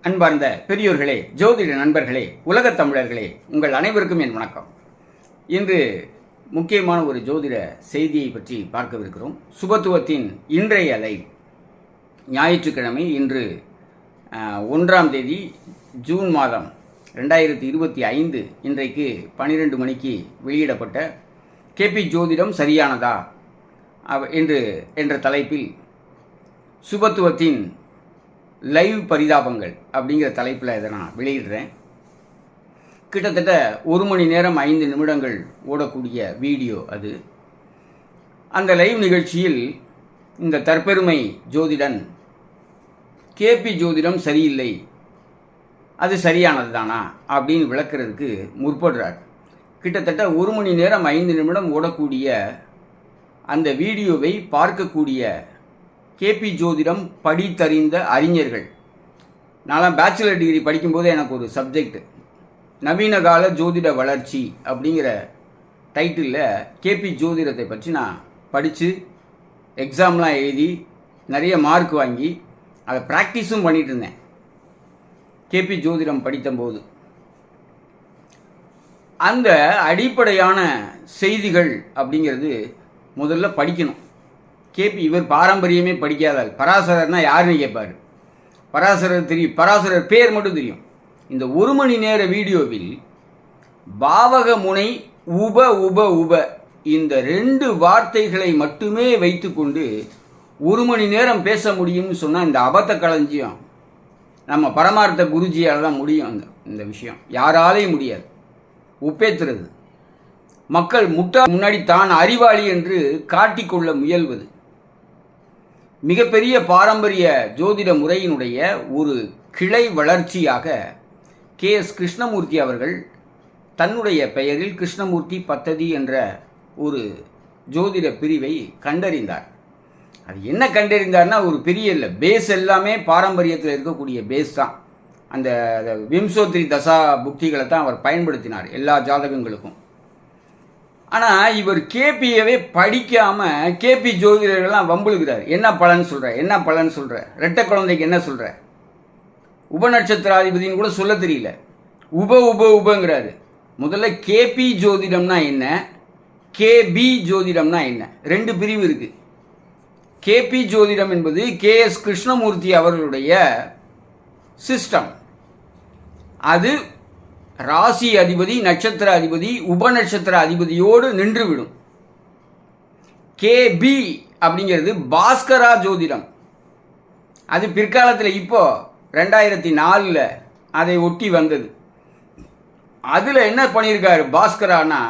அன்பார்ந்த பெரியோர்களே, ஜோதிட நண்பர்களே, உலகத் தமிழர்களே, உங்கள் அனைவருக்கும் என் வணக்கம். இன்று முக்கியமான ஒரு ஜோதிட செய்தியை பற்றி பார்க்கவிருக்கிறோம். சுபத்துவத்தின் இன்றைய லைவ் ஞாயிற்றுக்கிழமை, இன்று 1ஆம் தேதி ஜூன் மாதம் 2025. இன்றைக்கு 12 மணிக்கு வெளியிடப்பட்ட கேபி ஜோதிடம் சரியானதா என்ற தலைப்பில் சுபத்துவத்தின் லைவ் பரிதாபங்கள் அப்படிங்கிற தலைப்பில் இதை நான் வெளியிடுறேன். கிட்டத்தட்ட 1 மணி நேரம் 5 நிமிடங்கள் ஓடக்கூடிய வீடியோ அது. அந்த லைவ் நிகழ்ச்சியில் இந்த தற்பெருமை ஜோதிடன் கேபி ஜோதிடம் சரியில்லை, அது சரியானது தானா அப்படின்னு விளக்குறதுக்கு முற்படுறார். கிட்டத்தட்ட 1 மணி நேரம் 5 நிமிடம் ஓடக்கூடிய அந்த வீடியோவை பார்க்கக்கூடிய கேபி ஜோதிடம் படித்தறிந்த அறிஞர்கள். நான் பேச்சுலர் டிகிரி படிக்கும்போது எனக்கு ஒரு சப்ஜெக்ட் நவீன கால ஜோதிட வளர்ச்சி அப்படிங்கிற டைட்டிலில் கேபி ஜோதிடத்தை பற்றி நான் படித்து எக்ஸாம்லாம் எழுதி நிறைய மார்க் வாங்கி அதை ப்ராக்டிஸும் பண்ணிகிட்டு இருந்தேன். கேபி ஜோதிடம் படித்தபோது அந்த அடிப்படையான செய்திகள் அப்படிங்கிறது முதல்ல படிக்கணும். கேபி இவர் பாரம்பரியமே படிக்காதால் பராசரர்னா யாருன்னு கேட்பார். பராசரர் தெரியும், பராசரர் பேர் மட்டும் தெரியும். இந்த 1 மணி நேர வீடியோவில் பாவக முனை உப உப உப இந்த 2 வார்த்தைகளை மட்டுமே வைத்துக்கொண்டு 1 மணி நேரம் பேச முடியும்னு சொன்னால் இந்த அபத்த களஞ்சியம் நம்ம பரமார்த்த குருஜியால் தான் முடியும். இந்த விஷயம் யாராலையும் முடியாது. ஒப்பேத்துறது, மக்கள் முன்னாடி தான் அறிவாளி என்று காட்டிக்கொள்ள முயல்வது, மிகப்பெரிய பாரம்பரிய ஜோதிட முறையினுடைய ஒரு கிளை வளர்ச்சியாக KS கிருஷ்ணமூர்த்தி அவர்கள் தன்னுடைய பெயரில் கிருஷ்ணமூர்த்தி பத்ததி என்ற ஒரு ஜோதிட பிரிவை கண்டறிந்தார். அது என்ன கண்டறிந்தார்னா, ஒரு பெரிய இல்லை, பேஸ் எல்லாமே பாரம்பரியத்தில் இருக்கக்கூடிய பேஸ் தான். அந்த விம்சோத்ரி தசா புக்திகளை தான் அவர் பயன்படுத்தினார் எல்லா ஜாதகங்களுக்கும். ஆனால் இவர் கேபியவே படிக்காமல் கேபி ஜோதிடர்கள்லாம் வம்புழுகிறார். என்ன பலன் சொல்கிற, ரெட்டை குழந்தைக்கு என்ன சொல்கிற, உபநட்சத்திராதிபதினு கூட சொல்ல தெரியல, உபங்கிறாரு. முதல்ல கேபி ஜோதிடம்னா என்ன, கேபி ஜோதிடம்னா என்ன, 2 பிரிவு இருக்குது. கேபி ஜோதிடம் என்பது KS கிருஷ்ணமூர்த்தி அவர்களுடைய சிஸ்டம். அது ராசி அதிபதி, நட்சத்திர அதிபதி, உபநட்சத்திர அதிபதியோடு நின்றுவிடும். கேபி அப்படிங்கிறது பாஸ்கரா ஜோதிடம். அது பிற்காலத்தில் இப்போ 2004 அதை ஒட்டி வந்தது. அதில் என்ன பண்ணியிருக்காரு பாஸ்கரானா,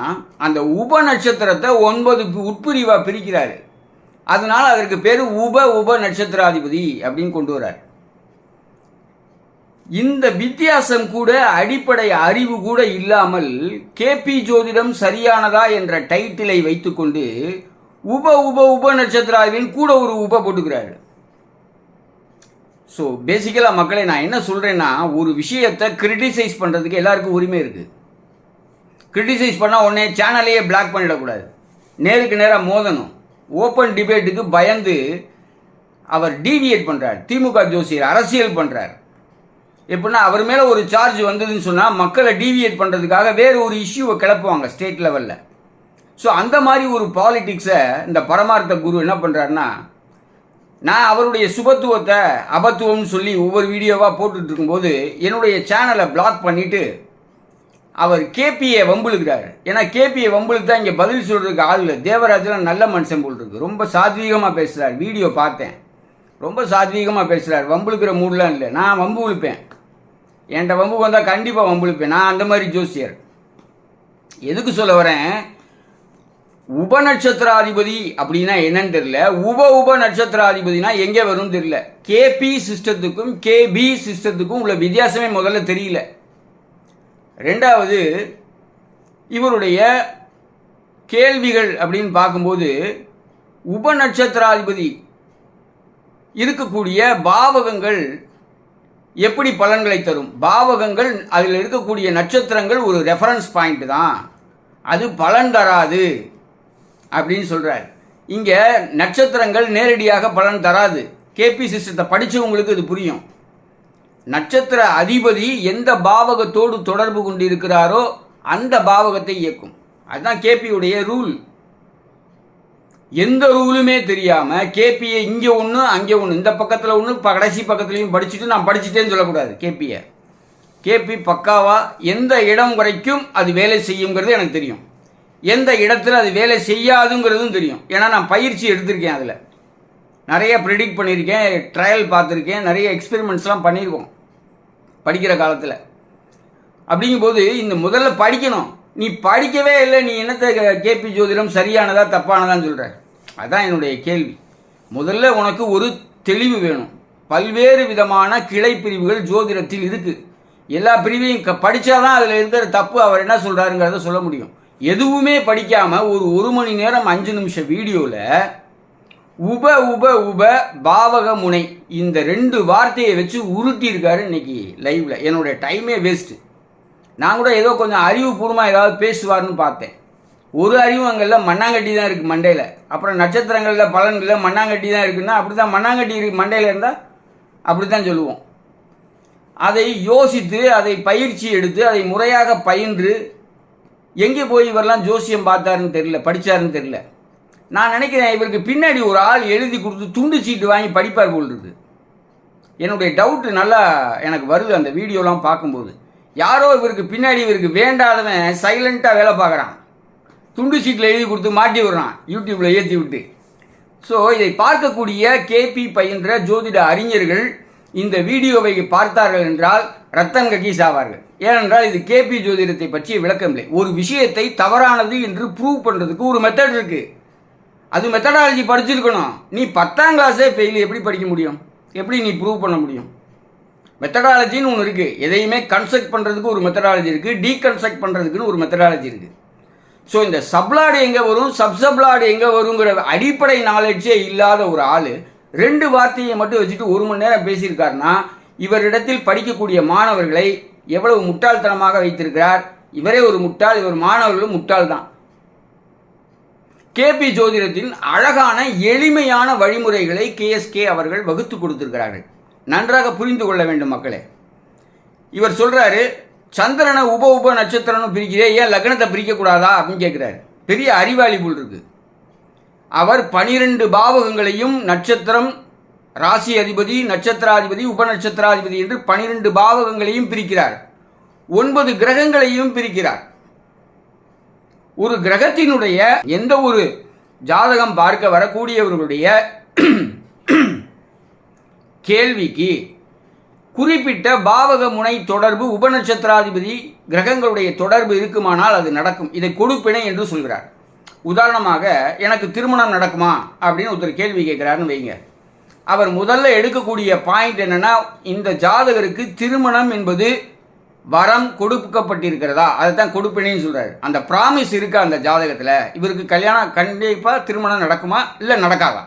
அந்த உபநட்சத்திரத்தை 9 உட்பிரிவாக பிரிக்கிறாரு. அதனால அதற்கு பேர் உப நட்சத்திராதிபதி அப்படின்னு கொண்டு வர்றார். இந்த வித்தியாசம் கூட, அடிப்படை அறிவு கூட இல்லாமல் கேபி ஜோதிடம் சரியானதா என்ற டைட்டிலை வைத்துக்கொண்டு உப நட்சத்திராதிபதியின் கூட ஒரு போட்டுக்கிறாரு. ஸோ பேசிக்கலாக மக்களை நான் என்ன சொல்கிறேன்னா, ஒரு விஷயத்தை கிரிட்டிசைஸ் பண்ணுறதுக்கு எல்லாருக்கும் உரிமை இருக்குது. கிரிட்டிசைஸ் பண்ணால் உடனே சேனலையே பிளாக் பண்ணிடக்கூடாது, நேருக்கு நேராக மோதணும். ஓப்பன் டிபேட்டுக்கு பயந்து அவர் டீவியேட் பண்ணுறார். திமுக ஜோசியர் அரசியல் பண்ணுறார். எப்படின்னா, அவர் மேலே ஒரு சார்ஜ் வந்ததுன்னு சொன்னால் மக்களை டீவியேட் பண்ணுறதுக்காக வேறு ஒரு இஷ்யூவை கிளப்புவாங்க ஸ்டேட் லெவலில். ஸோ அந்த மாதிரி ஒரு பாலிட்டிக்ஸை இந்த பரமார்த்த குரு என்ன பண்ணுறாருன்னா, நான் அவருடைய சுபத்துவத்தை அபத்துவம்னு சொல்லி ஒவ்வொரு வீடியோவாக போட்டுட்டு இருக்கும்போது என்னுடைய சேனலை பிளாக் பண்ணிவிட்டு அவர் கேபியை வம்புழுக்கிறார். ஏன்னா கேபியை வம்புழுக்கு தான் இங்கே பதில் சொல்கிறதுக்கு ஆள் இல்லை. தேவராஜெலாம் நல்ல மனுஷன் போல் இருக்கு, ரொம்ப சாத்வீகமாக பேசுகிறார். வீடியோ பார்த்தேன், ரொம்ப சாத்வீகமாக பேசுகிறார். வம்புழுக்கிற மூடலாம் இல்லை. நான் வம்பு விழுப்பேன், என்கிட்ட வம்பு வந்தால் கண்டிப்பாக வம்புழுப்பேன். நான் அந்த மாதிரி ஜோசியர். எதுக்கு சொல்ல வரேன், உபநட்சத்திராதிபதி அப்படின்னா என்னன்னு தெரியல, உப நட்சத்திராதிபதினா எங்கே வரும்னு தெரியல. கேபி சிஸ்டத்துக்கும் கேபி சிஸ்டத்துக்கும் உள்ள வித்தியாசமே முதல்ல தெரியல. ரெண்டாவது, இவருடைய கேள்விகள் அப்படின்னு பார்க்கும்போது உபநட்சத்திராதிபதி இருக்கக்கூடிய பாவகங்கள் எப்படி பலன்களை தரும், பாவகங்கள் அதில் இருக்கக்கூடிய நட்சத்திரங்கள் ஒரு ரெஃபரன்ஸ் பாயிண்ட் தான், அது பலன் தராது அப்படின்னு சொல்கிறார். இங்கே நட்சத்திரங்கள் நேரடியாக பலன் தராது. கேபி சிஸ்டத்தை படித்தவங்களுக்கு இது புரியும். நட்சத்திர அதிபதி எந்த பாவகத்தோடு தொடர்பு கொண்டிருக்கிறாரோ அந்த பாவகத்தை இயக்கும். அதுதான் கேபியுடைய ரூல். எந்த ரூலுமே தெரியாமல் கேபியை இங்கே ஒன்று அங்கே ஒன்று, இந்த பக்கத்தில் ஒன்று கடைசி பக்கத்துலையும் படிச்சுட்டு நான் படிச்சுட்டேன்னு சொல்லக்கூடாது. கேபி பக்காவாக எந்த இடம் வரைக்கும் அது வேலை செய்யுங்கிறது எனக்கு தெரியும், எந்த இடத்துல அது வேலை செய்யாதுங்கிறதும் தெரியும். ஏன்னா நான் பயிற்சி எடுத்திருக்கேன், அதில் நிறைய ப்ரிடிக்ட் பண்ணியிருக்கேன், ட்ரையல் பார்த்துருக்கேன், நிறைய எக்ஸ்பெரிமெண்ட்ஸ்லாம் பண்ணியிருக்கோம் படிக்கிற காலத்தில். அப்படிங்கும்போது இந்த முதல்ல படிக்கணும். நீ படிக்கவே இல்லை, நீ என்னத்தை கேபி ஜோதிடம் சரியானதா தப்பானதான்னு சொல்கிற? அதுதான் என்னுடைய கேள்வி. முதல்ல உனக்கு ஒரு தெளிவு வேணும். பல்வேறு விதமான கிளை பிரிவுகள் ஜோதிடத்தில் இருக்குது. எல்லா பிரிவையும் படித்தாதான் அதில் இருக்கிற தப்பு அவர் என்ன சொல்கிறாருங்கிறத சொல்ல முடியும். எதுவுமே படிக்காமல் ஒரு மணி நேரம் 5 நிமிஷம் வீடியோவில் உப பாவக முனை இந்த 2 வார்த்தையை வச்சு உருட்டியிருக்காரு இன்னைக்கு லைவில். என்னுடைய டைமே வேஸ்ட்டு. நான் கூட ஏதோ கொஞ்சம் அறிவுபூர்வமாக ஏதாவது பேசுவார்னு பார்த்தேன். ஒரு அறிவும் அங்கெல்லாம் மண்ணாங்கட்டி தான் இருக்குது மண்டையில். அப்புறம் நட்சத்திரங்களில் பலன்களில் மண்ணாங்கட்டி தான் இருக்குன்னா அப்படி தான் மண்ணாங்கட்டி மண்டையில் இருந்தால் அப்படி தான் சொல்லுவோம். அதை யோசித்து அதை பயிற்சி எடுத்து அதை முறையாக பயின்று எங்கே போய் இவரெல்லாம் ஜோசியம் பார்த்தாருன்னு தெரியல, படித்தாருன்னு தெரியல. நான் நினைக்கிறேன் இவருக்கு பின்னாடி ஒரு ஆள் எழுதி கொடுத்து துண்டு சீட்டு வாங்கி படிப்பார் போல் இருக்குது. என்னுடைய டவுட்டு நல்லா எனக்கு வருது அந்த வீடியோலாம் பார்க்கும்போது. யாரோ இவருக்கு பின்னாடி இவருக்கு வேண்டாதவன் சைலண்ட்டாக வேலை பார்க்குறான், துண்டு சீட்டில் எழுதி கொடுத்து மாட்டி விடுறான், யூடியூப்பில் ஏற்றி விட்டு. ஸோ இதை பார்க்கக்கூடிய கேபி பயின்ற ஜோதிட அறிஞர்கள் இந்த வீடியோவை பார்த்தார்கள் என்றால் ரத்தன் கக்கீஸ் ஆவார்கள். ஏனென்றால் இது கேபி ஜோதிடத்தை பற்றிய விளக்கம் இல்லை. ஒரு விஷயத்தை தவறானது என்று ப்ரூவ் பண்ணுறதுக்கு ஒரு மெத்தட் இருக்குது. அது மெத்தடாலஜி படிச்சிருக்கணும். நீ 10ஆம் கிளாஸே ஃபெயில் எப்படி படிக்க முடியும்? எப்படி நீ ப்ரூவ் பண்ண முடியும்? மெத்தடாலஜின்னு ஒன்று இருக்குது. எதையுமே கன்ஸ்ட்ரக்ட் பண்ணுறதுக்கு ஒரு மெத்தடாலஜி இருக்குது, டீகன்ஸ்ட்ரக்ட் பண்ணுறதுக்குன்னு ஒரு மெத்தடாலஜி இருக்குது. ஸோ இந்த சப்ளாடு எங்கே வரும், சப்சப்ளாடு எங்கே வருங்கிற அடிப்படை நாலேஜே இல்லாத ஒரு ஆள் 2 வார்த்தையை மட்டும் வச்சுட்டு 1 மணி நேரம் பேசியிருக்காருன்னா இவரிடத்தில் படிக்கக்கூடிய மாணவர்களை எவ்வளவு முட்டாள்தனமாக வைத்திருக்கிறார். இவரே ஒரு முட்டாள், இவர் மாணவர்களும் முட்டாள் தான். கேபி ஜோதிடத்தின் அழகான எளிமையான வழிமுறைகளை கேஎஸ்கே அவர்கள் வகுத்து கொடுத்திருக்கிறார்கள். நன்றாக புரிந்து கொள்ள வேண்டும் மக்களே. இவர் சொல்றாரு சந்திரனை உப நட்சத்திரம்னு பிரிக்கிறே, ஏன் லக்னத்தை பிரிக்கக்கூடாதா அப்படின்னு கேட்குறாரு. பெரிய அறிவாளி போல் இருக்கு. அவர் 12 பாவகங்களையும் நட்சத்திரம், ராசி அதிபதி, நட்சத்திராதிபதி, உபநட்சத்திராதிபதி என்று 12 பாவகங்களையும் பிரிக்கிறார். 9 கிரகங்களையும் பிரிக்கிறார். ஒரு கிரகத்தினுடைய எந்த ஒரு ஜாதகம் பார்க்க வரக்கூடியவர்களுடைய கேள்விக்கு குறிப்பிட்ட பாவக முனை தொடர்பு, உபநட்சத்திராதிபதி கிரகங்களுடைய தொடர்பு இருக்குமானால் அது நடக்கும். இதை கொடுப்பினை என்று சொல்கிறார். உதாரணமாக எனக்கு திருமணம் நடக்குமா அப்படின்னு ஒருத்தர் கேள்வி கேட்குறாருன்னு வைங்க. அவர் முதல்ல எடுக்கக்கூடிய பாயிண்ட் என்னன்னா, இந்த ஜாதகருக்கு திருமணம் என்பது வரம் கொடுக்கப்பட்டிருக்கிறதா, அதை தான் கொடுப்பினைன்னு சொல்கிறாரு. அந்த ப்ராமிஸ் இருக்கா அந்த ஜாதகத்தில், இவருக்கு கல்யாணம் கண்டிப்பாக திருமணம் நடக்குமா இல்லை நடக்காதா?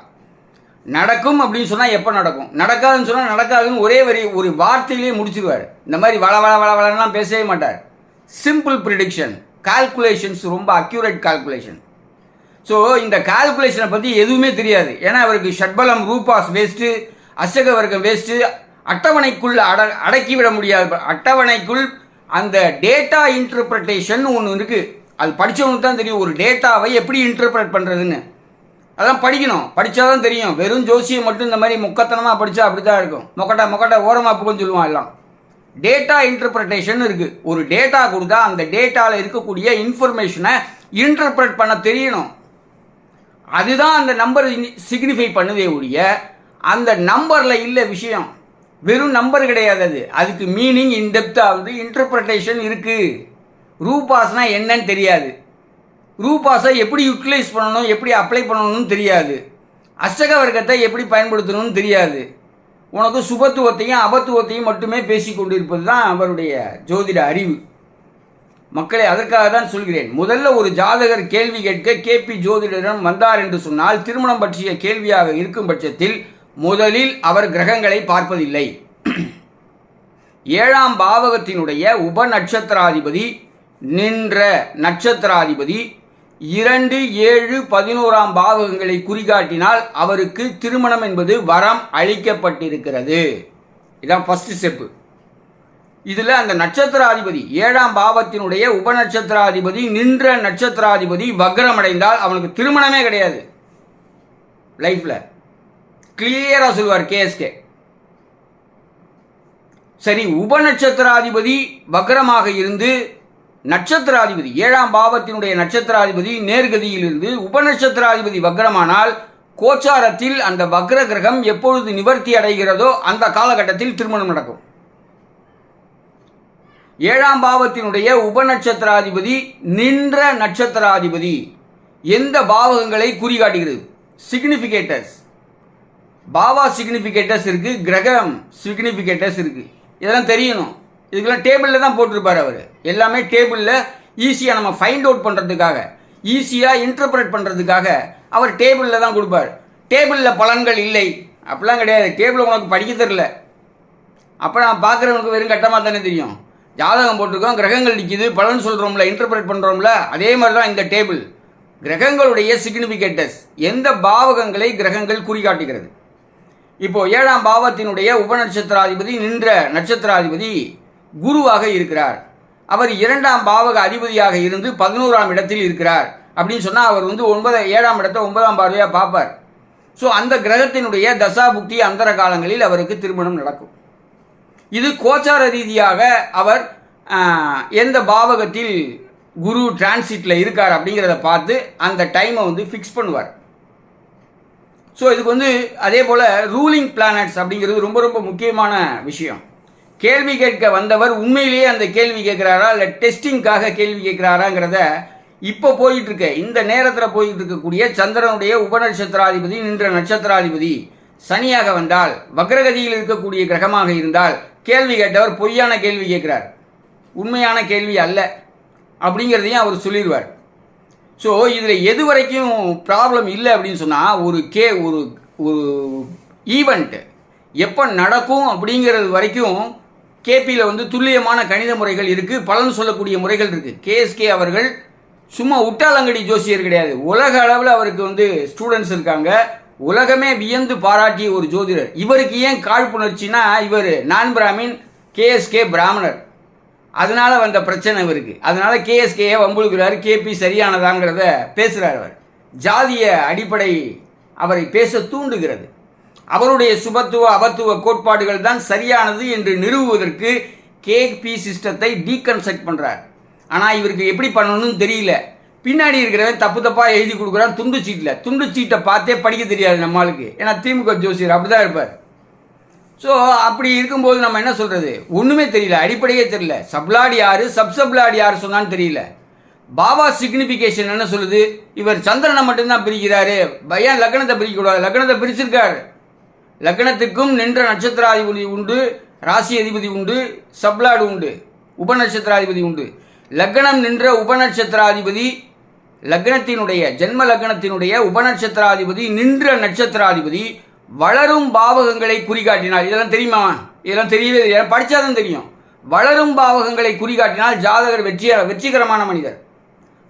நடக்கும் அப்படின்னு சொன்னால் எப்போ நடக்கும், நடக்காதுன்னு சொன்னால் நடக்காதுன்னு ஒரே ஒரு வார்த்தையிலே முடிச்சிருவார். இந்த மாதிரி வளலாம் பேசவே மாட்டார். சிம்பிள் ப்ரிடிக்ஷன், கால்குலேஷன்ஸ், ரொம்ப அக்யூரேட் கால்குலேஷன். ஸோ இந்த கால்குலேஷனை பற்றி எதுவுமே தெரியாது. ஏன்னா அவருக்கு ஷட்பலம் ரூபாஸ் வேஸ்ட்டு, அஷ்டக வர்க்கம் வேஸ்ட்டு, அட்டவணைக்குள் அடக்கிவிட முடியாது. அட்டவணைக்குள் அந்த டேட்டா இன்டர்பிரட்டேஷன் ஒன்று இருக்குது. அது படித்தவனுக்கு தான் தெரியும் ஒரு டேட்டாவை எப்படி இன்டர்பிரட் பண்ணுறதுன்னு. அதெல்லாம் படிக்கணும், படித்தாதான் தெரியும். வெறும் ஜோசியை மட்டும் இந்த மாதிரி முக்கத்தனமாக படித்தா அப்படி தான் இருக்கும். மொக்கட்டா ஓரமாக புக்குன்னு சொல்லுவான். எல்லாம் டேட்டா இன்டர்பிரட்டேஷன் இருக்குது. ஒரு டேட்டா கொடுத்தா அந்த டேட்டாவில் இருக்கக்கூடிய இன்ஃபர்மேஷனை இன்டர்பிரட் பண்ண தெரியணும். அதுதான் அந்த நம்பர் சிக்னிஃபை பண்ணுதே ஒழிய அந்த நம்பரில் இல்லை விஷயம். வெறும் நம்பர் கிடையாது அது, அதுக்கு மீனிங் இன்டெப்த்தாவது இன்டர்பிரட்டேஷன் இருக்குது. ரூபாஸ்னா என்னன்னு தெரியாது, ரூபாஸை எப்படி யூட்டிலைஸ் பண்ணணும், எப்படி அப்ளை பண்ணணும்னு தெரியாது, அஷ்டக வர்க்கத்தை எப்படி பயன்படுத்தணும்னு தெரியாது. உனக்கு சுபத்துவத்தையும் அபத்துவத்தையும் மட்டுமே பேசி கொண்டிருப்பது தான் அவருடைய ஜோதிட அறிவு. மக்களை அதற்காக தான் சொல்கிறேன். முதல்ல ஒரு ஜாதகர் கேள்வி கேட்க கேபி ஜோதிடரிடம் வந்தார் என்று சொன்னால் திருமணம் பற்றிய கேள்வியாக இருக்கும் பட்சத்தில் முதலில் அவர் கிரகங்களை பார்ப்பதில்லை. 7ஆம் பாவகத்தினுடைய உப நட்சத்திராதிபதி நின்ற நட்சத்திராதிபதி 2, 7, 11ஆம் பாவகங்களை குறிகாட்டினால் அவருக்கு திருமணம் என்பது வரம் அளிக்கப்பட்டிருக்கிறது. இதான் ஃபர்ஸ்ட் ஸ்டெப்பு. இதில் அந்த நட்சத்திராதிபதி 7ஆம் பாவத்தினுடைய உபநட்சத்திராதிபதி நின்ற நட்சத்திராதிபதி வக்ரமடைந்தால் அவனுக்கு திருமணமே கிடையாது லைஃப்பில். கிளியராக சொல்வார் கேஎஸ்கே. சரி, உபநட்சத்திராதிபதி வக்ரமாக இருந்து நட்சத்திராதிபதி 7ஆம் பாவத்தினுடைய நட்சத்திராதிபதி நேர்கதியில் இருந்து உபநட்சத்திராதிபதி வக்ரமானால் கோச்சாரத்தில் அந்த வக்ர கிரகம் எப்பொழுது நிவர்த்தி அடைகிறதோ அந்த காலகட்டத்தில் திருமணம் நடக்கும். 7ஆம் பாவத்தினுடைய உபநட்சத்திராதிபதி நின்ற நட்சத்திராதிபதி எந்த பாவகங்களை குறிகாட்டுகிறது? சிக்னிஃபிகேட்டர்ஸ். பாவா சிக்னிஃபிகேட்டர்ஸ் இருக்கு, கிரகம் சிக்னிஃபிகேட்டர்ஸ் இருக்கு. இதெல்லாம் தெரியணும். இதுக்கெல்லாம் டேபிளில் தான் போட்டிருப்பார் அவர். எல்லாமே டேபிளில் ஈஸியாக நம்ம ஃபைண்ட் அவுட் பண்ணுறதுக்காக, ஈஸியாக இன்டர்பிரட் பண்ணுறதுக்காக அவர் டேபிளில் தான் கொடுப்பார். டேபிளில் பலன்கள் இல்லை அப்படிலாம் கிடையாது. டேபிள் உனக்கு படிக்க தெரில, அப்போ நான் பார்க்குறவனுக்கு வெறும் கட்டமாக தானே தெரியும். ஜாதகம் போட்டிருக்கோம், கிரகங்கள் நிற்கிது, பலன் சொல்கிறோம்ல, இன்டர்பிரட் பண்ணுறோம்ல, அதே மாதிரி தான் இந்த டேபிள். கிரகங்களுடைய சிக்னிஃபிகேட்டர்ஸ், எந்த பாவகங்களை கிரகங்கள் குறிகாட்டுகிறது. இப்போ 7ஆம் பாவத்தினுடைய உபநட்சத்திராதிபதி நின்ற நட்சத்திராதிபதி குருவாக இருக்கிறார். அவர் 2ஆம் பாவக அதிபதியாக இருந்து 11ஆம் இடத்தில் இருக்கிறார். அப்படின்னு சொன்னால் அவர் வந்து 7ஆம் இடத்தை 9ஆம் பார்வையாக பார்ப்பார். ஸோ அந்த கிரகத்தினுடைய தசாபுக்தி அந்தர காலங்களில் அவருக்கு திருமணம் நடக்கும். இது கோச்சார ரீதியாக அவர் எந்த பாவகத்தில் குரு டிரான்சிட்டில் இருக்கார் அப்படிங்கிறத பார்த்து அந்த டைமை வந்து ஃபிக்ஸ் பண்ணுவார். ஸோ இதுக்கு வந்து அதே போல் ரூலிங் பிளானட்ஸ் அப்படிங்கிறது ரொம்ப ரொம்ப முக்கியமான விஷயம். கேள்வி கேட்க வந்தவர் உண்மையிலேயே அந்த கேள்வி கேட்குறாரா இல்லை டெஸ்டிங்காக கேள்வி கேட்குறாராங்கிறத இப்போ போயிட்டுருக்க இந்த நேரத்தில் போயிட்டு இருக்கக்கூடிய சந்திரனுடைய உபநட்சத்திராதிபதி நின்ற நட்சத்திராதிபதி சனியாக வந்தால் வக்ரகதியில் இருக்கக்கூடிய கிரகமாக இருந்தால் கேள்வி கேட்டவர் பொய்யான கேள்வி கேட்குறார், உண்மையான கேள்வி அல்ல அப்படிங்கிறதையும் அவர் சொல்லிடுவார். ஸோ இதில் எது வரைக்கும் ப்ராப்ளம் இல்லை அப்படின்னு சொன்னால் ஒரு ஈவெண்ட் எப்போ நடக்கும் அப்படிங்கிறது வரைக்கும் கேபியில் வந்து துல்லியமான கணித முறைகள் இருக்குது, பலன் சொல்லக்கூடிய முறைகள் இருக்குது. கேஎஸ்கே அவர்கள் சும்மா உட்டாலங்கடி ஜோசியர் கிடையாது. உலக அளவில் அவருக்கு வந்து ஸ்டூடெண்ட்ஸ் இருக்காங்க. உலகமே வியந்து பாராட்டிய ஒரு ஜோதிடர். இவருக்கு ஏன் காழ்ப்புணர்ச்சின்னா இவர் நான் பிராமின், கேஎஸ்கே பிராமணர், அதனால வந்த பிரச்சனை இவருக்கு. அதனால கேஎஸ்கேயை வம்புழுக்கிறார். கேபி சரியானதாங்கிறத பேசுகிறார். அவர் ஜாதிய அடிப்படை அவரை பேச தூண்டுகிறது. அவருடைய சுபத்துவ அபத்துவ கோட்பாடுகள் தான் சரியானது என்று நிறுவுவதற்கு கேபி சிஸ்டத்தை டீகன்ஸ்ட்ரக்ட் பண்ணுறார். ஆனால் இவருக்கு எப்படி பண்ணணும்னு தெரியல. பின்னாடி இருக்கிறவன் தப்பு தப்பாக எழுதி கொடுக்குறான் துண்டு சீட்டை பார்த்தே படிக்க தெரியாது நம்மளுக்கு. ஏன்னா திமுக ஜோசியர் அப்படி தான் இருப்பார். ஸோ அப்படி இருக்கும்போது நம்ம என்ன சொல்கிறது, ஒன்றுமே தெரியல, அடிப்படையே தெரியல. சப்லாடி யார் சப்சப்லாடி யார் சொன்னான்னு தெரியல. பாபா சிக்னிஃபிகேஷன் என்ன சொல்லுது, இவர் சந்திரனை மட்டும்தான் பிரிக்கிறாரு, ஏன் லக்னத்தை பிரிக்கக்கூடாது? லக்னத்தை பிரிச்சிருக்கார். லக்னத்துக்கும் நின்ற நட்சத்திராதிபதி உண்டு, ராசி அதிபதி உண்டு, சப்லாடு உண்டு, உபநட்சத்திராதிபதி உண்டு. லக்னம் நின்ற உபநட்சத்திராதிபதி, லக்னத்தினுடைய ஜென்ம லக்னத்தினுடைய உபநட்சத்திராதிபதி நின்ற நட்சத்திராதிபதி வளரும் பாவகங்களை குறிகாட்டினால், இதெல்லாம் தெரியுமா? இதெல்லாம் தெரியவே தெரியாது, படித்தாதான் தெரியும். வளரும் பாவகங்களை குறிகாட்டினால் ஜாதகர் வெற்றிகரமான மனிதர்.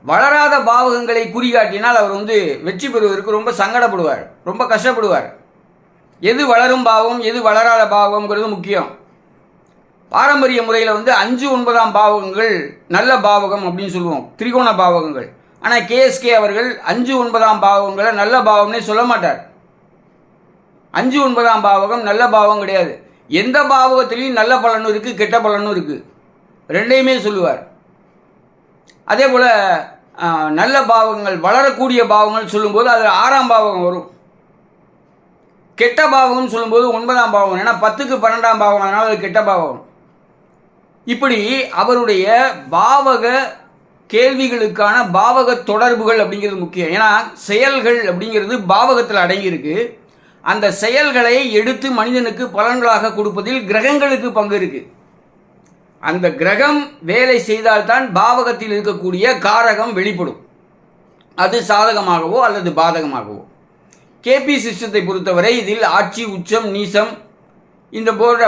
வளராத பாவகங்களை குறிகாட்டினால் அவர் வந்து வெற்றி பெறுவதற்கு ரொம்ப சங்கடப்படுவார், ரொம்ப கஷ்டப்படுவார். எது வளரும் பாவகம் எது வளராத பாவகங்கிறது முக்கியம். பாரம்பரிய முறையில் வந்து 5, 9ஆம் பாவகங்கள் நல்ல பாவகம் அப்படின்னு சொல்லுவோம், திரிகோண பாவகங்கள். ஆனால் கேஎஸ்கே அவர்கள் 5, 9ஆம் பாவகங்களை நல்ல பாவம்னே சொல்ல மாட்டார். 5, 9ஆம் பாவகம் நல்ல பாவம் கிடையாது. எந்த பாவகத்திலையும் நல்ல பலனும் இருக்குது, கெட்ட பலனும் இருக்குது, ரெண்டையுமே சொல்லுவார். அதே போல் நல்ல பாவகங்கள் வளரக்கூடிய பாவங்கள் சொல்லும்போது அதில் 6ஆம் பாவகம் வரும். கெட்ட பாவகம் சொல்லும்போது 9ஆம் பாவகம், ஏன்னா 10க்கு 12ஆம் பாவகம், அதனால் அது கெட்ட பாவகம். இப்படி அவருடைய பாவக கேள்விகளுக்கான பாவக தொடர்புகள் அப்படிங்கிறது முக்கியம். ஏன்னா செயல்கள் அப்படிங்கிறது பாவகத்தில் அடங்கியிருக்கு. அந்த செயல்களை எடுத்து மனிதனுக்கு பலன்களாக கொடுப்பதில் கிரகங்களுக்கு பங்கு இருக்குது. அந்த கிரகம் வேலை செய்தால்தான் பாவகத்தில் இருக்கக்கூடிய காரகம் வெளிப்படும், அது சாதகமாகவோ அல்லது பாதகமாகவோ. கேபி சிஸ்டத்தை பொறுத்தவரை இதில் ஆட்சி, உச்சம், நீசம் இந்த போன்ற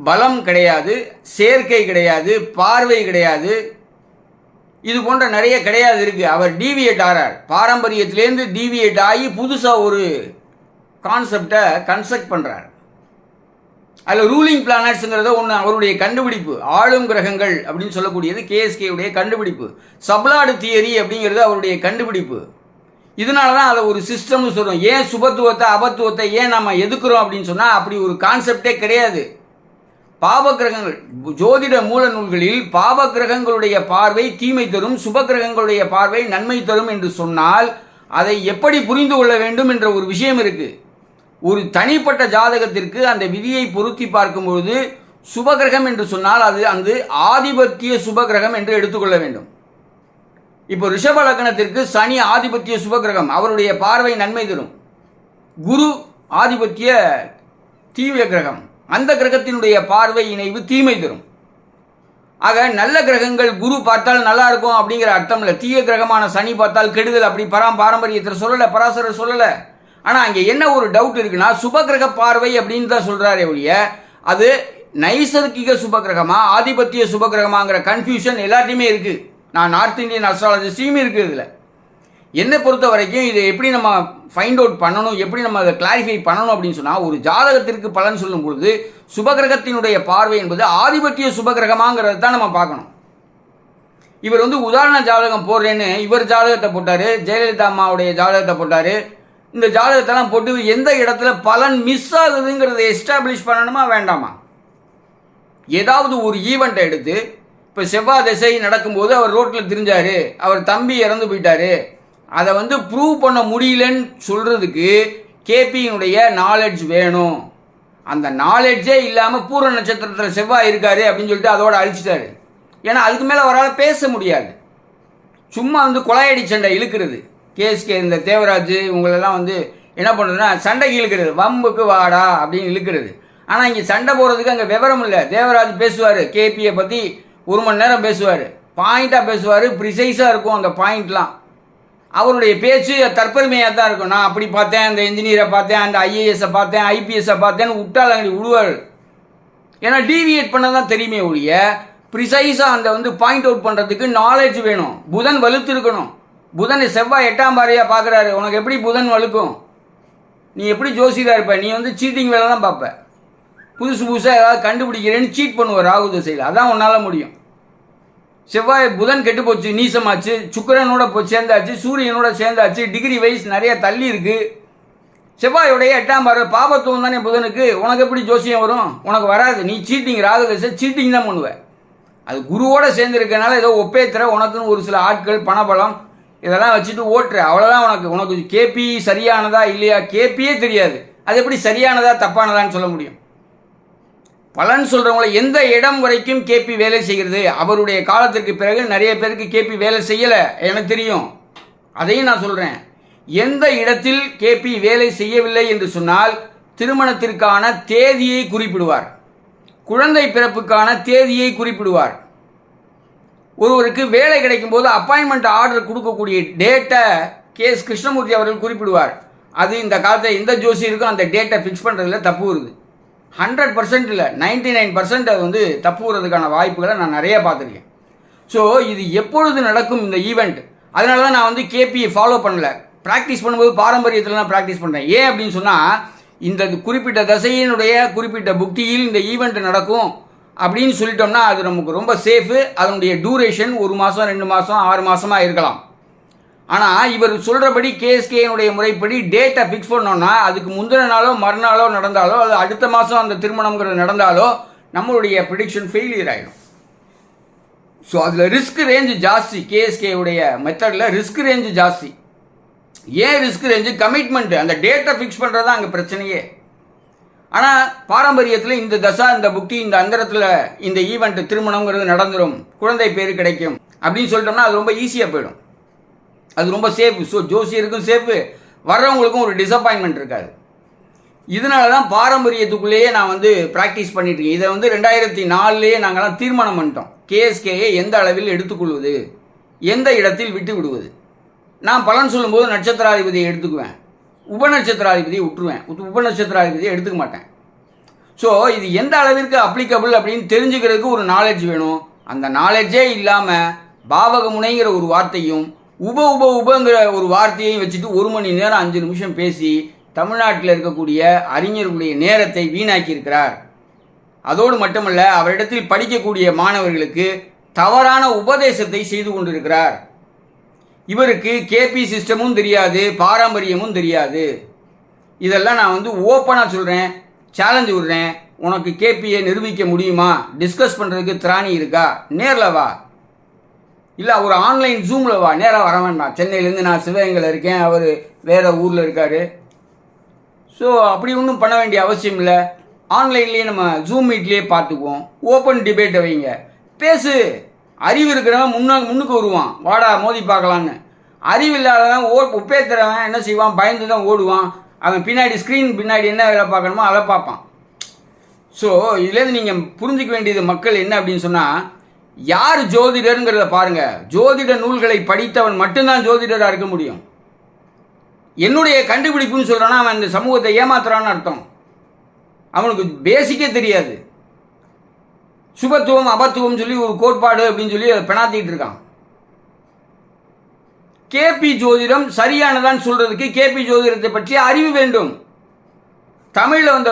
பலம் கிடையாது, சேர்க்கை கிடையாது, பார்வை கிடையாது, இது போன்ற நிறைய கிடையாது இருக்குது. அவர் டீவியேட் ஆகிறார், பாரம்பரியத்திலேருந்து டீவியேட் ஆகி புதுசாக ஒரு கான்செப்டை கன்ஸ்ட்ரக்ட் பண்ணுறார். அதில் ரூலிங் பிளானட்ஸுங்கிறத ஒன்று அவருடைய கண்டுபிடிப்பு. ஆளும் கிரகங்கள் அப்படின்னு சொல்லக்கூடியது கேஎஸ்கேவுடைய கண்டுபிடிப்பு. சப்ளாடு தியரி அப்படிங்கிறது அவருடைய கண்டுபிடிப்பு. இதனால தான் அதை ஒரு சிஸ்டம்னு சொல்கிறோம். ஏன் சுபத்துவத்தை அபத்துவத்தை ஏன் நம்ம எதுக்குறோம் அப்படின்னு சொன்னால் அப்படி ஒரு கான்செப்டே கிடையாது. பாவகிரகங்கள் ஜோதிட மூல நூல்களில் பாவகிரகங்களுடைய பார்வை தீமை தரும், சுபகிரகங்களுடைய பார்வை நன்மை தரும் என்று சொன்னால் அதை எப்படி புரிந்து கொள்ள வேண்டும் என்ற ஒரு விஷயம் இருக்குது. ஒரு தனிப்பட்ட ஜாதகத்திற்கு அந்த விதியை பொருத்தி பார்க்கும்பொழுது சுபகிரகம் என்று சொன்னால் அது அந்த ஆதிபத்திய சுபகிரகம் என்று எடுத்துக்கொள்ள வேண்டும். இப்போ ரிஷப லக்னத்திற்கு சனி ஆதிபத்திய சுபகிரகம், அவருடைய பார்வை நன்மை தரும். குரு ஆதிபத்திய தீவிர கிரகம், அந்த கிரகத்தினுடைய பார்வை இணைவு தீமை தரும். ஆக நல்ல கிரகங்கள் குரு பார்த்தால் நல்லா இருக்கும் அப்படிங்கிற அர்த்தம் இல்லை. தீய கிரகமான சனி பார்த்தால் கெடுதல் அப்படி பாரம்பரியத்தில் சொல்லலை, பராசரர் சொல்லலை. ஆனால் அங்கே என்ன ஒரு டவுட் இருக்குன்னா சுபகிரக பார்வை அப்படின்னு தான் சொல்கிறாரே ஒழிய அது நைசர்கிக சுபகிரகமா ஆதிபத்திய சுபகிரகமாங்கிற கன்ஃபியூஷன் எல்லாத்தையுமே இருக்குது. நான் நார்த் இந்தியன் அஸ்ட்ராலஜிஸ்டையும் இருக்குது. இதில் என்னை பொறுத்த வரைக்கும் இதை எப்படி நம்ம ஃபைண்ட் அவுட் பண்ணணும், எப்படி நம்ம அதை கிளாரிஃபை பண்ணணும் அப்படின்னு சொன்னால் ஒரு ஜாதகத்திற்கு பலன் சொல்லும் பொழுது சுபகிரகத்தினுடைய பார்வை என்பது ஆதிபத்திய சுபகிரகமாங்கிறத தான் நம்ம பார்க்கணும். இவர் உதாரண ஜாதகம் போடுறேன்னு இவர் ஜாதகத்தை போட்டார், ஜெயலலிதா அம்மாவுடைய ஜாதகத்தை போட்டார். இந்த ஜாதகத்தெல்லாம் போட்டு எந்த இடத்துல பலன் மிஸ் ஆகுதுங்கிறத எஸ்டாப்ளிஷ் பண்ணணுமா வேண்டாமா? ஏதாவது ஒரு ஈவெண்ட்டை எடுத்து இப்போ செவ்வாய் திசை நடக்கும்போது அவர் ரோட்டில் திரிஞ்சார், அவர் தம்பி இறந்து போயிட்டார், அதை ப்ரூவ் பண்ண முடியலன்னு சொல்கிறதுக்கு கேபியினுடைய நாலேஜ் வேணும். அந்த நாலேஜே இல்லாமல் பூர்வ நட்சத்திரத்தில் செவ்வாய் இருக்காரு அப்படின்னு சொல்லிட்டு அதோட அழிச்சிட்டாரு. ஏன்னா அதுக்கு மேலே அவரால் பேச முடியாது. சும்மா கொலையடி சண்டை இழுக்கிறது. கேஎஸ்கே இந்த தேவராஜ் இவங்களெல்லாம் என்ன பண்ணுறதுன்னா சண்டைக்கு இழுக்கிறது, வம்புக்கு வாடா அப்படின்னு இழுக்கிறது. ஆனால் இங்கே சண்டை போடுறதுக்கு அங்கே விவரம் இல்லை. தேவராஜ் பேசுவார், கேபியை பற்றி 1 மணி நேரம் பேசுவார், பாயிண்ட்டாக பேசுவார், ப்ரிசைஸாக இருக்கும் அந்த பாயிண்ட்லாம். அவருடைய பேச்சு தற்பெருமையாக தான் இருக்கும். நான் அப்படி பார்த்தேன், அந்த இன்ஜினியரை பார்த்தேன், அந்த ஐஏஎஸை பார்த்தேன், ஐபிஎஸ்ஸை பார்த்தேன்னு விட்டால் அங்கே விடுவார். ஏன்னா டீவியேட் பண்ண தான் தெரியுமே ஒழிய ப்ரிசைஸாக அந்த பாயிண்ட் அவுட் பண்ணுறதுக்கு நாலேஜ் வேணும். புதன் வலுத்து இருக்கணும். புதன் செவ்வாய் 8ஆம் பாறையாக பார்க்குறாரு. உனக்கு எப்படி புதன் வலுக்கும்? நீ எப்படி ஜோசியராக இருப்ப? நீ சீட்டிங் வேலை தான் பார்ப்ப. புதுசாக ஏதாவது கண்டுபிடிக்கிறேன்னு சீட் பண்ணுவார் ராகு திசையில். அதான் உன்னால் முடியும். செவ்வாய் புதன் கெட்டு போச்சு, நீசமாச்சு, சுக்கிரனோட சேர்ந்தாச்சு, சூரியனோட சேர்ந்தாச்சு, டிகிரி வைஸ் நிறைய தள்ளி இருக்குது. செவ்வாயோடைய 8ஆம் பாறை பாபத்துவம் தானே புதனுக்கு. உனக்கு எப்படி ஜோசியம் வரும்? உனக்கு வராது. நீ சீட்டிங் ராகு திசை சீட்டிங் தான் பண்ணுவேன். அது குருவோடு சேர்ந்துருக்கனால ஏதோ ஒப்பேத்துற உனக்குன்னு ஒரு சில ஆட்கள் பணபலம் இதெல்லாம் வச்சுட்டு ஓட்டுற, அவ்வளோதான். உனக்கு கேபி சரியானதா இல்லையா கேபியே தெரியாது. அது எப்படி சரியானதா தப்பானதான்னு சொல்ல முடியும்? பலன் சொல்கிறவங்கள எந்த இடம் வரைக்கும் கேபி வேலை செய்கிறது? அவருடைய காலத்திற்கு பிறகு நிறைய பேருக்கு கேபி வேலை செய்யலை, எனக்கு தெரியும். அதையும் நான் சொல்கிறேன். எந்த இடத்தில் கேபி வேலை செய்யவில்லை என்று சொன்னால் திருமணத்திற்கான தேதியை குறிப்பிடுவார், குழந்தை பிறப்புக்கான தேதியை குறிப்பிடுவார். ஒருவருக்கு வேலை கிடைக்கும் போது அப்பாயின்மெண்ட் ஆர்டர் கொடுக்கக்கூடிய டேட்டை கேஎஸ் கிருஷ்ணமூர்த்தி அவர்கள் குறிப்பிடுவார். அது இந்த காலத்தில் எந்த ஜோசியருக்கும் அந்த டேட்டை ஃபிக்ஸ் பண்ணுறதுல தப்பு வருது. 100% இல்லை, 99% அது தப்பு வர்றதுக்கான வாய்ப்புகளை நான் நிறைய பார்த்துருக்கேன். ஸோ இது எப்பொழுது நடக்கும் இந்த ஈவெண்ட்? அதனால தான் நான் கேபியை ஃபாலோ பண்ணல. ப்ராக்டிஸ் பண்ணும்போது பாரம்பரியத்தில் நான் ப்ராக்டிஸ் பண்ணுறேன். ஏன் அப்படின்னு சொன்னால் இந்த குறிப்பிட்ட தசையினுடைய குறிப்பிட்ட புக்தியில் இந்த ஈவெண்ட் நடக்கும் அப்படின்னு சொல்லிட்டோம்னா அது நமக்கு ரொம்ப சேஃபு. அதனுடைய டூரேஷன் 1 மாதம் 2 மாதம் 6 மாதமாக இருக்கலாம். ஆனால் இவர் சொல்கிறபடி கேஎஸ்கேனுடைய முறைப்படி டேட்டை ஃபிக்ஸ் பண்ணோன்னா அதுக்கு முந்தின நாளோ மறுநாளோ நடந்தாலோ அது அடுத்த மாதம் அந்த திருமணங்கிறது நடந்தாலோ நம்மளுடைய ப்ரிடிக்ஷன் ஃபெயிலியர் ஆகிடும். ஸோ அதில் ரிஸ்க் ரேஞ்சு ஜாஸ்தி. கேஎஸ்கேவுடைய மெத்தடில் ரிஸ்க் ரேஞ்சு ஜாஸ்தி. ஏன் ரிஸ்க் ரேஞ்சு? கமிட்மெண்ட்டு. அந்த டேட்டை ஃபிக்ஸ் பண்ணுறது தான் அங்கே பிரச்சனையே. ஆனால் பாரம்பரியத்தில் இந்த தசா இந்த புக்தி இந்த அந்தரத்தில் இந்த ஈவெண்ட் திருமணங்கிறது நடந்துடும், குழந்தை பேர் கிடைக்கும் அப்படின்னு சொல்லிட்டோம்னா அது ரொம்ப ஈஸியாக போயிடும். அது ரொம்ப சேஃபு. ஸோ ஜோசியருக்கும் சேஃபு, வர்றவங்களுக்கும் ஒரு டிசப்பாயின்மெண்ட் இருக்காது. இதனால தான் பாரம்பரியத்துக்குள்ளேயே நான் ப்ராக்டிஸ் பண்ணிட்டுருக்கேன். இதை 2004லேயே நாங்கள்லாம் தீர்மானம் பண்ணிட்டோம். கேஎஸ்கேயை எந்த அளவில் எடுத்துக்கொள்வது, எந்த இடத்தில் விட்டு விடுவது. நான் பலன் சொல்லும்போது நட்சத்திராதிபதியை எடுத்துக்குவேன், உபநட்சத்திராதிபதியை விட்டுருவேன், உபநட்சத்திராதிபதியை எடுத்துக்க மாட்டேன். ஸோ இது எந்த அளவிற்கு அப்ளிகபிள் அப்படின்னு தெரிஞ்சுக்கிறதுக்கு ஒரு நாலேஜ் வேணும். அந்த நாலேஜே இல்லாமல் பாவகமுனைங்கிற ஒரு வார்த்தையும் உபங்கிற ஒரு வார்த்தையையும் வச்சுட்டு 1 மணி நேரம் 5 நிமிஷம் பேசி தமிழ்நாட்டில் இருக்கக்கூடிய அறிஞர்களுடைய நேரத்தை வீணாக்கி இருக்கிறார். அதோடு மட்டுமல்ல, அவரிடத்தில் படிக்கக்கூடிய மாணவர்களுக்கு தவறான உபதேசத்தை செய்து கொண்டிருக்கிறார். இவருக்கு கேபி சிஸ்டமும் தெரியாது, பாரம்பரியமும் தெரியாது. இதெல்லாம் நான் வந்து ஓப்பனாக சொல்கிறேன், சேலஞ்சு விடுறேன். உனக்கு கேபியை நிரூபிக்க முடியுமா? டிஸ்கஸ் பண்ணுறதுக்கு திராணி இருக்கா? நேரில் வா, இல்லை ஒரு ஆன்லைன் ஜூமில் வா. நேராக வர வேண்டாம். சென்னையிலேருந்து நான் சிவகங்கையில் இருக்கேன், அவர் வேறு ஊரில் இருக்கார். ஸோ அப்படி ஒன்றும் பண்ண வேண்டிய அவசியம் இல்லை. ஆன்லைன்லேயே நம்ம ஜூம் மீட்லேயே பார்த்துக்குவோம். ஓப்பன் டிபேட்டை வைங்க, பேசு. அறிவு இருக்கிறவன் முன்னுக்கு வருவான், வாடா மோதி பார்க்கலான்னு. அறிவு இல்லாதவன் உப்பேத்துறவன் என்ன செய்வான்? பயந்து தான் ஓடுவான். அவன் பின்னாடி ஸ்க்ரீன் பின்னாடி என்ன வேலை பார்க்கணுமோ அதை பார்ப்பான். ஸோ இதுலேருந்து நீங்கள் புரிஞ்சிக்க வேண்டியது மக்கள் என்ன அப்படின்னு சொன்னால், யார் ஜோதிடருங்கிறத பாருங்கள். ஜோதிட நூல்களை படித்தவன் மட்டும்தான் ஜோதிடராக இருக்க முடியும். என்னுடைய கண்டுபிடிப்புன்னு சொல்கிறான்னா அவன் இந்த சமூகத்தை ஏமாத்துறான்னு அர்த்தம். அவனுக்கு பேசிக்கே தெரியாது. சுபத்துவம் அபத்துவம் சொல்லி ஒரு கோட்பாடு அப்படின்னு சொல்லி அதை பெணாத்திட்டு இருக்கான். கேபி ஜோதிடம் சரியானதான் சொல்றதுக்கு கேபி ஜோதிடத்தை பற்றி அறிவு வேண்டும். தமிழில் வந்த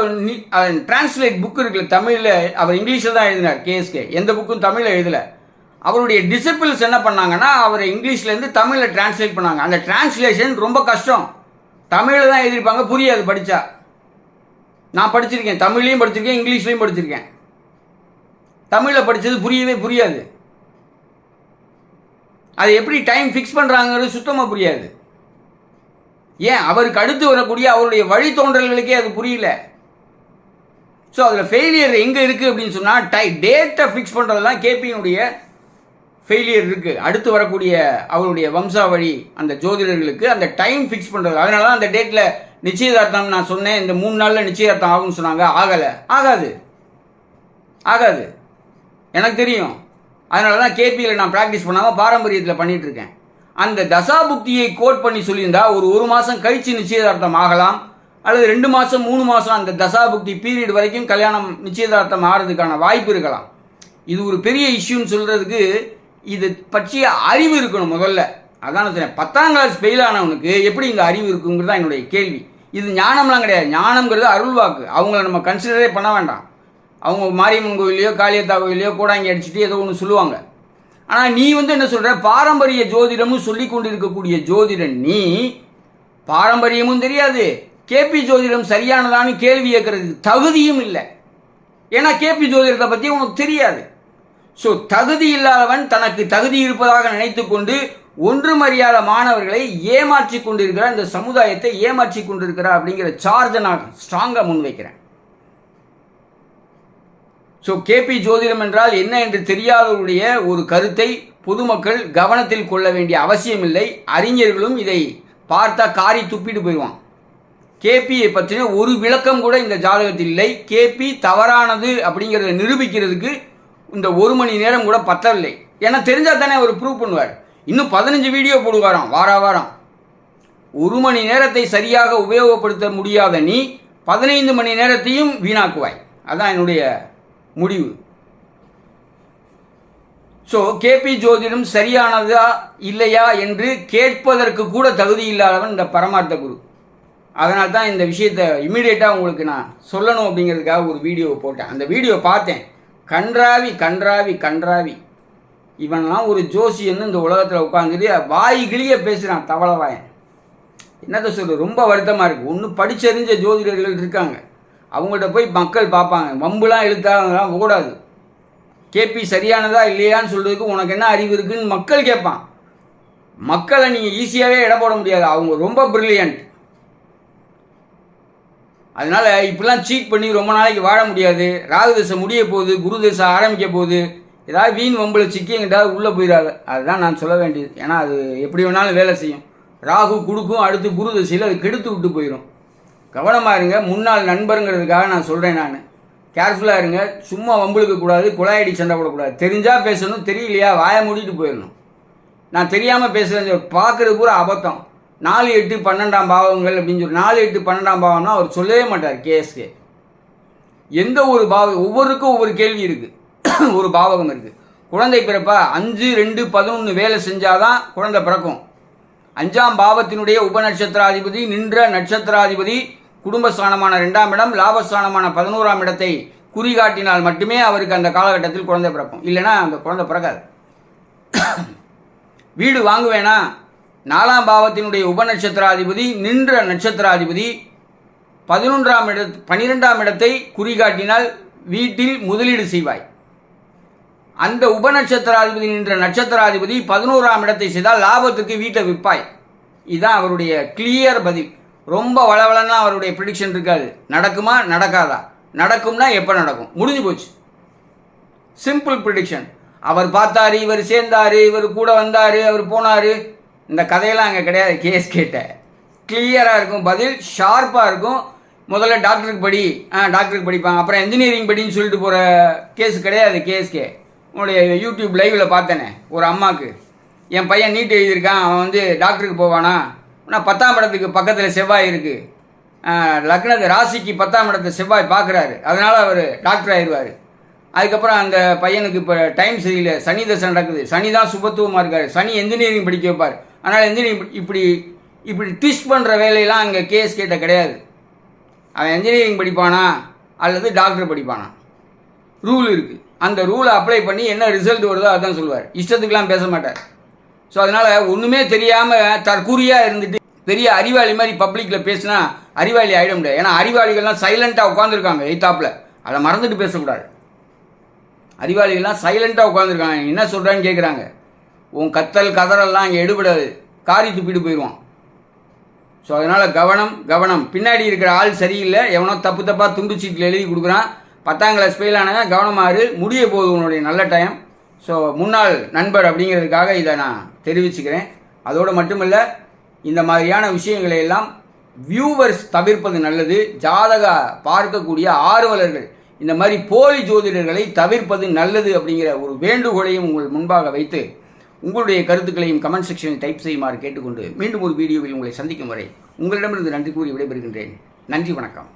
டிரான்ஸ்லேட் புக் இருக்குல்ல, தமிழில் அவர் இங்கிலீஷில் தான் எழுதினார் கேஎஸ்கே. எந்த புக்கும் தமிழில் எழுதலை. அவருடைய டிசிபிள்ஸ் என்ன பண்ணாங்கன்னா அவரை இங்கிலீஷ்லேருந்து தமிழில் டிரான்ஸ்லேட் பண்ணாங்க. அந்த டிரான்ஸ்லேஷன் ரொம்ப கஷ்டம். தமிழில் தான் எழுதியிருப்பாங்க, புரியாது படித்தா. நான் படிச்சிருக்கேன், தமிழ்லையும் படிச்சிருக்கேன், இங்கிலீஷ்லையும் படிச்சிருக்கேன். தமிழில் படித்தது புரியவே புரியாது. அது எப்படி டைம் ஃபிக்ஸ் பண்ணுறாங்கிறது சுத்தமாக புரியாது. ஏன், அவருக்கு அடுத்து வரக்கூடிய அவருடைய வழித்தோன்றல்களுக்கே அது புரியல. ஸோ அதில் ஃபெயிலியர் எங்கே இருக்குது அப்படின்னு சொன்னால், டேட்டை ஃபிக்ஸ் பண்ணுறதுலாம் கேபியினுடைய ஃபெயிலியர் இருக்குது. அடுத்து வரக்கூடிய அவருடைய வம்சாவழி அந்த ஜோதிடர்களுக்கு அந்த டைம் ஃபிக்ஸ் பண்ணுறது. அதனால தான் அந்த டேட்டில் நிச்சயதார்த்தம் நான் சொன்னேன், இந்த 3 நாளில் நிச்சயதார்த்தம் ஆகும்னு சொன்னாங்க. ஆகாது எனக்கு தெரியும். அதனால தான் கேபியில் நான் ப்ராக்டிஸ் பண்ணாமல் பாரம்பரியத்தில் பண்ணிகிட்ருக்கேன். அந்த தசாபுக்தியை கோட் பண்ணி சொல்லியிருந்தா ஒரு மாதம் கழித்து நிச்சயதார்த்தம் ஆகலாம், அல்லது 2 மாதம் 3 மாதம் அந்த தசாபுக்தி பீரியட் வரைக்கும் கல்யாணம் நிச்சயதார்த்தம் ஆகிறதுக்கான வாய்ப்பு இருக்கலாம். இது ஒரு பெரிய இஷ்யூன்னு சொல்கிறதுக்கு இது பற்றிய அறிவு இருக்கணும் முதல்ல. அதான் சொன்னேன், 10ஆம் கிளாஸ் ஃபெயில் ஆனவனுக்கு எப்படி இங்கே அறிவு இருக்குங்கிறது தான் என்னுடைய கேள்வி. இது ஞானம்லாம் கிடையாது. ஞானம்ங்கிறது அருள்வாக்கு. அவங்கள நம்ம கன்சிடரே பண்ண வேண்டாம். அவங்க மாரியம்மன் கோயிலையோ காளியத்தா கோயிலையோ கூடாங்கி அடிச்சுட்டு ஏதோ ஒன்று சொல்லுவாங்க. ஆனால் நீ வந்து என்ன சொல்கிற, பாரம்பரிய ஜோதிடமும் சொல்லி கொண்டு இருக்கக்கூடிய ஜோதிடன் நீ. பாரம்பரியமும் தெரியாது, கேபி ஜோதிடம் சரியானதான்னு கேள்வி கேட்கறதுக்கு தகுதியும் இல்லை. ஏன்னா கேபி ஜோதிடத்தை பற்றி உனக்கு தெரியாது. ஸோ தகுதி இல்லாதவன் தனக்கு தகுதி இருப்பதாக நினைத்து கொண்டு ஒன்றுமறியாத மாணவர்களை ஏமாற்றி கொண்டிருக்கிறார், இந்த சமுதாயத்தை ஏமாற்றி கொண்டிருக்கிறார் அப்படிங்கிற சார்ஜை நான் ஸ்ட்ராங்காக முன்வைக்கிறேன். ஸோ கேபி ஜோதிடம் என்றால் என்ன என்று தெரியாதவருடைய ஒரு கருத்தை பொதுமக்கள் கவனத்தில் கொள்ள வேண்டிய அவசியமில்லை. அறிஞர்களும் இதை பார்த்தா காரி துப்பிட்டு போயிடுவான். கேபியை பற்றின ஒரு விளக்கம் கூட இந்த ஜாதகத்தில் இல்லை. கேபி தவறானது அப்படிங்கிறத நிரூபிக்கிறதுக்கு இந்த 1 மணி நேரம் கூட பத்தவில்லை. ஏன்னா தெரிஞ்சால் தானே அவர் ப்ரூவ் பண்ணுவார். இன்னும் 15 வீடியோ போடுவாராம் வாரம். 1 மணி நேரத்தை சரியாக உபயோகப்படுத்த முடியாத நீ 15 மணி நேரத்தையும் வீணாக்குவாய். அதான் என்னுடைய முடிவு. ஸோ கேபி ஜோதிடம் சரியானதா இல்லையா என்று கேட்பதற்கு கூட தகுதி இல்லாதவன் இந்த பரமார்த்த குரு. அதனால தான் இந்த விஷயத்தை இம்மிடியேட்டாக உங்களுக்கு நான் சொல்லணும் அப்படிங்கிறதுக்காக ஒரு வீடியோவை போட்டேன். அந்த வீடியோ பார்த்தேன், கன்றாவி இவன்லாம் ஒரு ஜோசியன்னு இந்த உலகத்தில் உட்காந்துட்டு வாய் கிளிய பேசுகிறான், தவளவாயன். என்னத்தை சொல்ல, ரொம்ப வருத்தமாக இருக்குது. ஒன்று படிச்சறிஞ்ச ஜோதிடர்கள் இருக்காங்க, அவங்கள்ட்ட போய் மக்கள் பார்ப்பாங்க. வம்புலாம் இழுத்தாங்கலாம் ஓடாது. கேபி சரியானதா இல்லையான்னு சொல்கிறதுக்கு உனக்கு என்ன அறிவு இருக்குன்னு மக்கள் கேட்பான். மக்களை நீங்கள் ஈஸியாகவே இட போட முடியாது, அவங்க ரொம்ப பிரில்லியன்ட். அதனால் இப்படிலாம் சீட் பண்ணி ரொம்ப நாளைக்கு வாழ முடியாது. ராகு தசை முடிய போகுது, குரு தசை ஆரம்பிக்க போகுது. ஏதாவது வீண் வம்பில் சிக்கி எங்கிட்டாவது உள்ளே போயிடாது. அதுதான் நான் சொல்ல வேண்டியது. ஏன்னா அது எப்படி வேணாலும் வேலை செய்யும். ராகு கொடுக்கும், அடுத்து குரு தசையில் அது கெடுத்து விட்டு போயிடும். கவனமாக இருங்க. முன்னாள் நண்பருங்கிறதுக்காக நான் சொல்கிறேன். நான் கேர்ஃபுல்லாக இருங்க. சும்மா வம்புழுக்க கூடாது, குழாயடி சண்டை போடக்கூடாது. தெரிஞ்சால் பேசணும், தெரியலையா வாயை மூடிட்டு போயிடணும். நான் தெரியாமல் பேசுகிறேன், பார்க்குறது பூரா அபத்தம். 4, 8, 12ஆம் பாவங்கள் அப்படின்னு சொல்லி 4, 8, 12ஆம் பாவம்னா அவர் சொல்லவே மாட்டார் கேஎஸ்கே. எந்த ஒரு ஒவ்வொருக்கும் ஒவ்வொரு கேள்வி இருக்குது. ஒரு பாவகம் இருக்குது. குழந்தை பிறப்பா 5, 2, 11 வேலை செஞ்சாதான் குழந்தை பிறக்கும். 5ஆம் பாவத்தினுடைய உபநட்சத்திராதிபதி நின்ற நட்சத்திராதிபதி குடும்பஸ்தானமான 2ஆம் இடம், லாபஸ்தானமான 11ஆம் இடத்தை குறி காட்டினால் மட்டுமே அவருக்கு அந்த காலகட்டத்தில் குழந்தை பிறக்கும், இல்லைன்னா அந்த குழந்தை பிறக்காது. வீடு வாங்குவேனா, 4ஆம் பாவத்தினுடைய உபநட்சத்திராதிபதி நின்ற நட்சத்திராதிபதி 12ஆம் இடத்தை குறிகாட்டினால் வீட்டில் முதலீடு செய்வாய். அந்த உபநட்சத்திராதிபதி நின்ற நட்சத்திராதிபதி 11ஆம் இடத்தை செய்தால் லாபத்துக்கு வீட்டை விற்பாய். இதுதான் அவருடைய கிளியர் பதில். ரொம்ப வளவளன்னா அவருடைய ப்ரிடிக்ஷன் இருக்காது. நடக்குமா நடக்காதா, நடக்கும்னா எப்போ நடக்கும், முடிஞ்சு போச்சு. Simple prediction. அவர் பார்த்தாரு, இவர் சேர்ந்தாரு, இவர் கூட வந்தார், அவர் போனார், இந்த கதையெல்லாம் அங்கே கிடையாது. கேஸ் கேட்ட கிளியராக இருக்கும், பதில் ஷார்ப்பாக இருக்கும். முதல்ல டாக்டருக்கு படி, டாக்டருக்கு படிப்பாங்க, அப்புறம் இன்ஜினியரிங் படின்னு சொல்லிட்டு போகிற கேஸ் கிடையாது. கேஎஸ்கே உன்னுடைய யூடியூப் லைவில் பார்த்தேனே, ஒரு அம்மாவுக்கு என் பையன் நீட் எழுதியிருக்கான், அவன் வந்து டாக்டருக்கு போவானா, ஆனால் 10ஆம் இடத்துக்கு பக்கத்தில் செவ்வாய் இருக்குது, லக்னத்து ராசிக்கு 10ஆம் இடத்தை செவ்வாய் பார்க்குறாரு, அதனால் அவர் டாக்டர் ஆயிடுவார். அதுக்கப்புறம் அந்த பையனுக்கு இப்போ டைம் சரியில்லை, சனி தசை நடக்குது, சனி தான் சுபத்துவமாக இருக்கார், சனி என்ஜினியரிங் படிக்க வைப்பார், அதனால் என்ஜினியரிங் இப்படி ட்விஸ்ட் பண்ணுற வேலையெல்லாம் அங்கே கேஸ் கேட்ட கிடையாது. அவன் என்ஜினியரிங் படிப்பானா அல்லது டாக்டர் படிப்பானா, ரூல் இருக்குது. அந்த ரூலை அப்ளை பண்ணி என்ன ரிசல்ட் வருதோ அதுதான் சொல்லுவார். இஷ்டத்துக்கெலாம் பேச மாட்டார். ஸோ அதனால் ஒன்றுமே தெரியாமல் தற்கூரியாக இருந்துட்டு பெரிய அறிவாளி மாதிரி பப்ளிக்கில் பேசினா அறிவாளி ஆகிட முடியாது. ஏன்னா அறிவாளிகள்லாம் சைலண்ட்டாக உட்காந்துருக்காங்க எய்த்தாப்பில், அதை மறந்துட்டு பேசக்கூடாது. அறிவாளிகள்லாம் சைலண்ட்டாக உட்காந்துருக்காங்க, என்ன சொல்கிறான்னு கேட்குறாங்க. உன் கத்தல் கதறெல்லாம் அங்கே எடுபடாது, காரி துப்பிட்டு போயிடுவான். ஸோ அதனால் கவனம். பின்னாடி இருக்கிற ஆள் சரியில்லை, எவனோ தப்பாக துண்டு சீட்டில் எழுதி கொடுக்குறான், 10ஆம் கிளாஸ் ஃபெயில் ஆனவன் கவனமாறு, முடிய போகுது உன்னுடைய நல்ல டைம். ஸோ முன்னாள் நண்பர் அப்படிங்கிறதுக்காக இதை நான் தெரிவிச்சுக்கிறேன். அதோடு மட்டுமில்லை, இந்த மாதிரியான விஷயங்களை எல்லாம் வியூவர்ஸ் தவிர்ப்பது நல்லது. ஜாதக பார்க்கக்கூடிய ஆர்வலர்கள் இந்த மாதிரி போலி ஜோதிடர்களை தவிர்ப்பது நல்லது அப்படிங்கிற ஒரு வேண்டுகோளையும் உங்கள் முன்பாக வைத்து உங்களுடைய கருத்துக்களையும் கமெண்ட் செக்ஷனில் டைப் செய்யுமாறு கேட்டுக்கொண்டு மீண்டும் ஒரு வீடியோவில் உங்களை சந்திக்கும் வரை உங்களிடமிருந்து நன்றி கூறி விடைபெறுகின்றேன். நன்றி, வணக்கம்.